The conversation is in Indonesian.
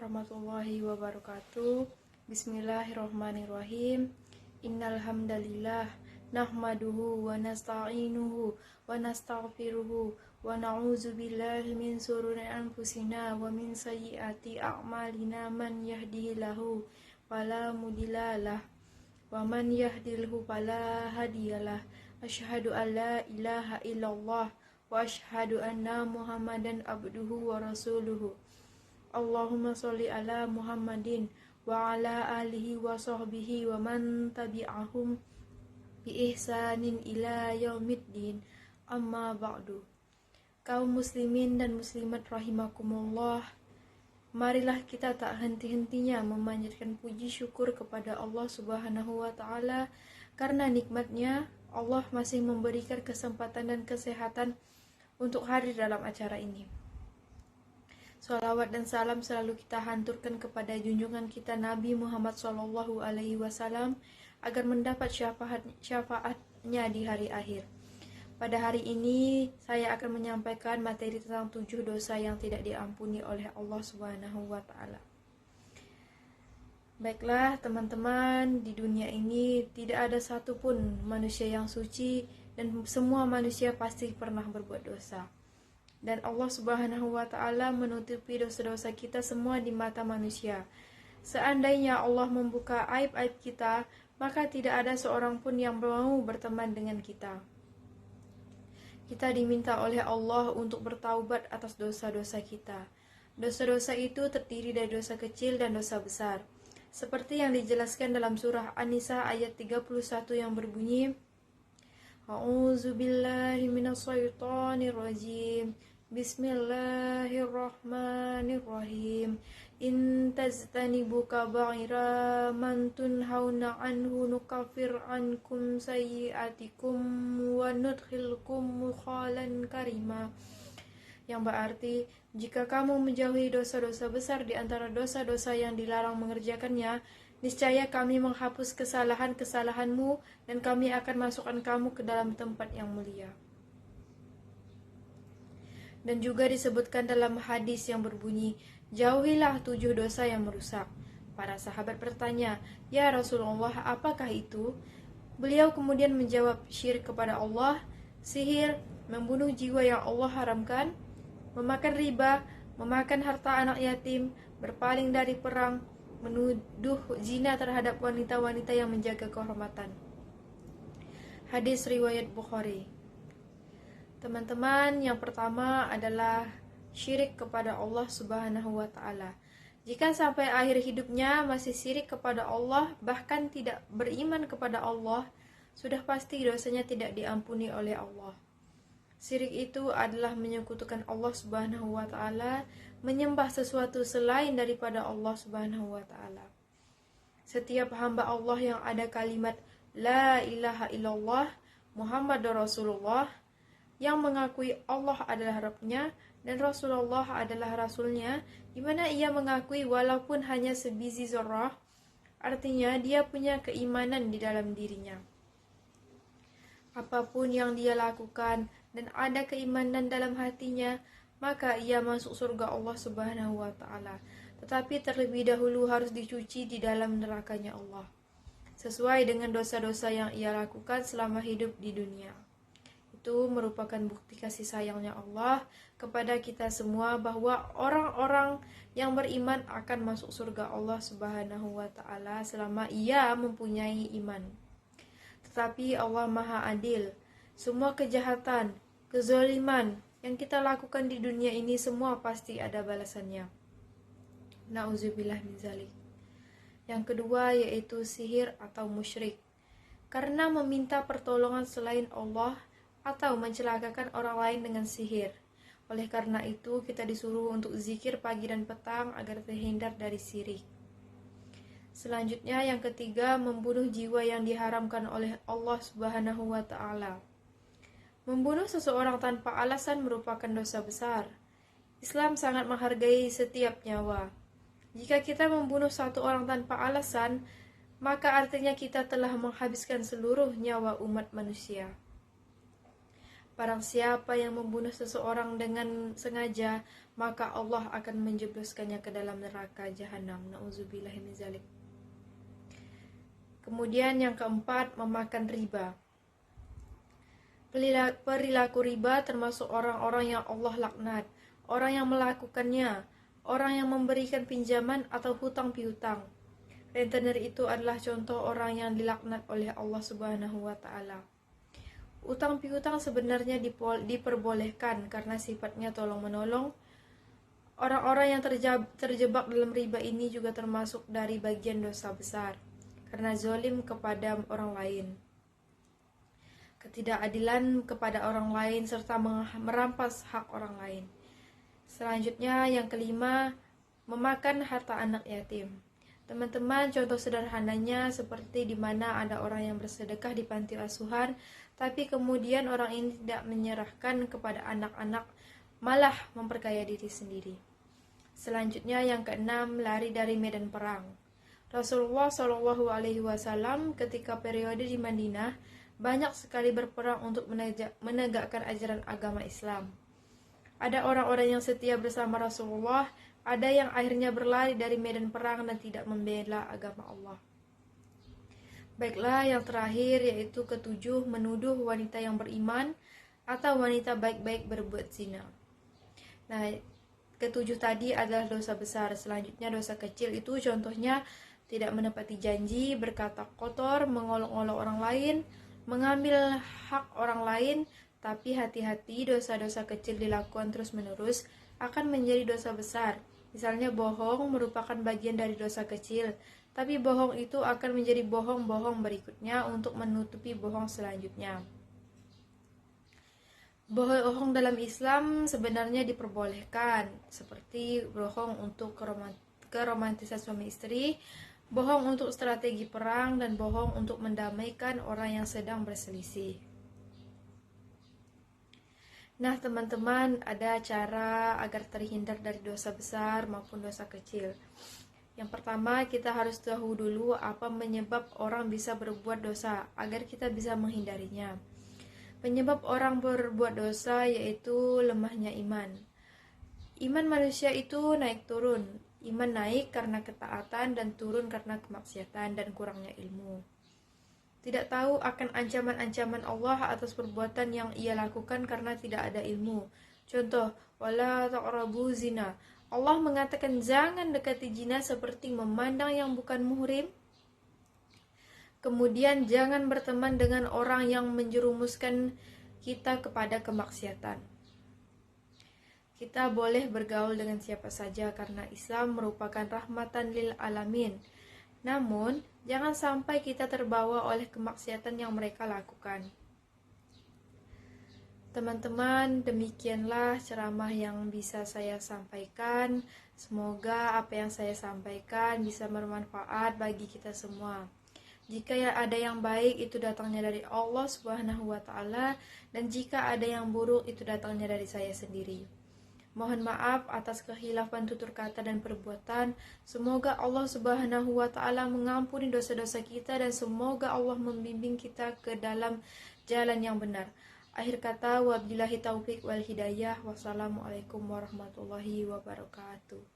warahmatullahi wabarakatuh. Bismillahirrahmanirrahim. Innal hamdalillah nahmaduhu wa nasta'inuhu wa nastaghfiruhu wa na'udzu billahi min shururi anfusina wa min sayyiati a'malina. Man yahdihillahu fala mudhillalah wa man yahdilhu fala hadiyalah. Asyhadu an la ilaha illallah wa asyhadu anna Muhammadan abduhu wa rasuluhu. Allahumma sholli ala Muhammadin wa ala alihi wa sahbihi wa man tabi'ahum bi ihsanin ila yaumiddin. Amma ba'du. Kaum muslimin dan muslimat rahimakumullah, marilah kita tak henti-hentinya memanjatkan puji syukur kepada Allah Subhanahu wa taala karena nikmatnya Allah masih memberikan kesempatan dan kesehatan untuk hadir dalam acara ini. Salawat dan salam selalu kita hanturkan kepada junjungan kita Nabi Muhammad SAW agar mendapat syafaatnya di hari akhir. Pada hari ini saya akan menyampaikan materi tentang 7 dosa yang tidak diampuni oleh Allah Subhanahu wa taala. Baiklah teman-teman, di dunia ini tidak ada satupun manusia yang suci dan semua manusia pasti pernah berbuat dosa. Dan Allah Subhanahu wa taala menutupi dosa-dosa kita semua di mata manusia. Seandainya Allah membuka aib-aib kita, maka tidak ada seorang pun yang mau berteman dengan kita. Kita diminta oleh Allah untuk bertaubat atas dosa-dosa kita. Dosa-dosa itu terdiri dari dosa kecil dan dosa besar. Seperti yang dijelaskan dalam surah An-Nisa ayat 31 yang berbunyi, A'udzubillahi minasyaitonirrajim. Bismillahirrahmanirrahim. In tajtanibu kaba'ira man tunhauna anhu nukaffir ankum sayyi'atikum wa nudkhilkum mudkhalan karima. Yang berarti, jika kamu menjauhi dosa-dosa besar di antara dosa-dosa yang dilarang mengerjakannya, niscaya kami menghapus kesalahan-kesalahanmu dan kami akan masukkan kamu ke dalam tempat yang mulia. Dan juga disebutkan dalam hadis yang berbunyi, jauhilah 7 dosa yang merusak. Para sahabat bertanya, ya Rasulullah, apakah itu? Beliau kemudian menjawab, syirik kepada Allah, sihir, membunuh jiwa yang Allah haramkan, memakan riba, memakan harta anak yatim, berpaling dari perang, menuduh zina terhadap wanita-wanita yang menjaga kehormatan. Hadis riwayat Bukhari. Teman-teman, yang pertama adalah syirik kepada Allah Subhanahu wa taala. Jika sampai akhir hidupnya masih syirik kepada Allah, bahkan tidak beriman kepada Allah, sudah pasti dosanya tidak diampuni oleh Allah. Syirik itu adalah menyekutukan Allah Subhanahu wa taala, menyembah sesuatu selain daripada Allah Subhanahu wa taala. Setiap hamba Allah yang ada kalimat la ilaha illallah Muhammadur Rasulullah, yang mengakui Allah adalah Rabb-Nya dan Rasulullah adalah Rasul-Nya, di mana ia mengakui walaupun hanya sebiji zarrah, artinya dia punya keimanan di dalam dirinya. Apapun yang dia lakukan dan ada keimanan dalam hatinya, maka ia masuk surga Allah Subhanahu wa taala. Tetapi terlebih dahulu harus dicuci di dalam nerakanya Allah, sesuai dengan dosa-dosa yang ia lakukan selama hidup di dunia. Itu merupakan bukti kasih sayangnya Allah kepada kita semua bahwa orang-orang yang beriman akan masuk surga Allah Subhanahu wa taala selama ia mempunyai iman. Tetapi Allah Maha Adil. Semua kejahatan, kezaliman yang kita lakukan di dunia ini semua pasti ada balasannya. Nauzubillah min zalik. Yang kedua yaitu sihir atau musyrik. Karena meminta pertolongan selain Allah atau mencelakakan orang lain dengan sihir. Oleh karena itu, kita disuruh untuk zikir pagi dan petang agar terhindar dari syirik. Selanjutnya, yang ketiga, membunuh jiwa yang diharamkan oleh Allah Subhanahu wa taala. Membunuh seseorang tanpa alasan merupakan dosa besar. Islam sangat menghargai setiap nyawa. Jika kita membunuh satu orang tanpa alasan, maka artinya kita telah menghabiskan seluruh nyawa umat manusia. Barang siapa yang membunuh seseorang dengan sengaja, maka Allah akan menjebloskannya ke dalam neraka jahanam. Nauzubillahi min dzalik. Kemudian yang keempat, memakan riba. Perilaku riba termasuk orang-orang yang Allah laknat, orang yang melakukannya, orang yang memberikan pinjaman atau hutang piutang. Rentenir itu adalah contoh orang yang dilaknat oleh Allah Subhanahu wa taala. Utang piutang sebenarnya diperbolehkan karena sifatnya tolong-menolong. Orang-orang yang terjebak dalam riba ini juga termasuk dari bagian dosa besar karena zalim kepada orang lain, ketidakadilan kepada orang lain, serta merampas hak orang lain. Selanjutnya yang kelima, memakan harta anak yatim. Teman-teman, contoh sederhananya seperti di mana ada orang yang bersedekah di panti asuhan, tapi kemudian orang ini tidak menyerahkan kepada anak-anak, malah memperkaya diri sendiri. Selanjutnya yang keenam, lari dari medan perang. Rasulullah Shallallahu Alaihi Wasallam ketika periode di Madinah banyak sekali berperang untuk menegakkan ajaran agama Islam. Ada orang-orang yang setia bersama Rasulullah, ada yang akhirnya berlari dari medan perang dan tidak membela agama Allah. Baiklah, yang terakhir yaitu ketujuh, menuduh wanita yang beriman atau wanita baik-baik berbuat zina. Nah, ketujuh tadi adalah dosa besar. Selanjutnya dosa kecil itu contohnya tidak menepati janji, berkata kotor, mengolok-olok orang lain, mengambil hak orang lain. Tapi hati-hati, dosa-dosa kecil dilakukan terus-menerus akan menjadi dosa besar. Misalnya bohong merupakan bagian dari dosa kecil, tapi bohong itu akan menjadi bohong-bohong berikutnya untuk menutupi bohong selanjutnya. Bohong dalam Islam sebenarnya diperbolehkan, seperti bohong untuk keromantisan suami istri, bohong untuk strategi perang, dan bohong untuk mendamaikan orang yang sedang berselisih. Nah teman-teman, ada cara agar terhindar dari dosa besar maupun dosa kecil. Yang pertama, kita harus tahu dulu apa penyebab orang bisa berbuat dosa agar kita bisa menghindarinya. Penyebab orang berbuat dosa yaitu lemahnya iman. Iman manusia itu naik turun. Iman naik karena ketaatan dan turun karena kemaksiatan dan kurangnya ilmu. Tidak tahu akan ancaman-ancaman Allah atas perbuatan yang ia lakukan karena tidak ada ilmu. Contoh, wala taqrabu zina. Allah mengatakan jangan dekati zina seperti memandang yang bukan muhrim. Kemudian jangan berteman dengan orang yang menjerumuskan kita kepada kemaksiatan. Kita boleh bergaul dengan siapa saja karena Islam merupakan rahmatan lil alamin. Namun, jangan sampai kita terbawa oleh kemaksiatan yang mereka lakukan. Teman-teman, demikianlah ceramah yang bisa saya sampaikan. Semoga apa yang saya sampaikan bisa bermanfaat bagi kita semua. Jika ada yang baik, itu datangnya dari Allah Subhanahu wa taala, dan jika ada yang buruk, itu datangnya dari saya sendiri. Mohon maaf atas kehilafan tutur kata dan perbuatan. Semoga Allah Subhanahu wa taala mengampuni dosa-dosa kita dan semoga Allah membimbing kita ke dalam jalan yang benar. Akhir kata, wabillahi taufik wal hidayah. Wassalamualaikum warahmatullahi wabarakatuh.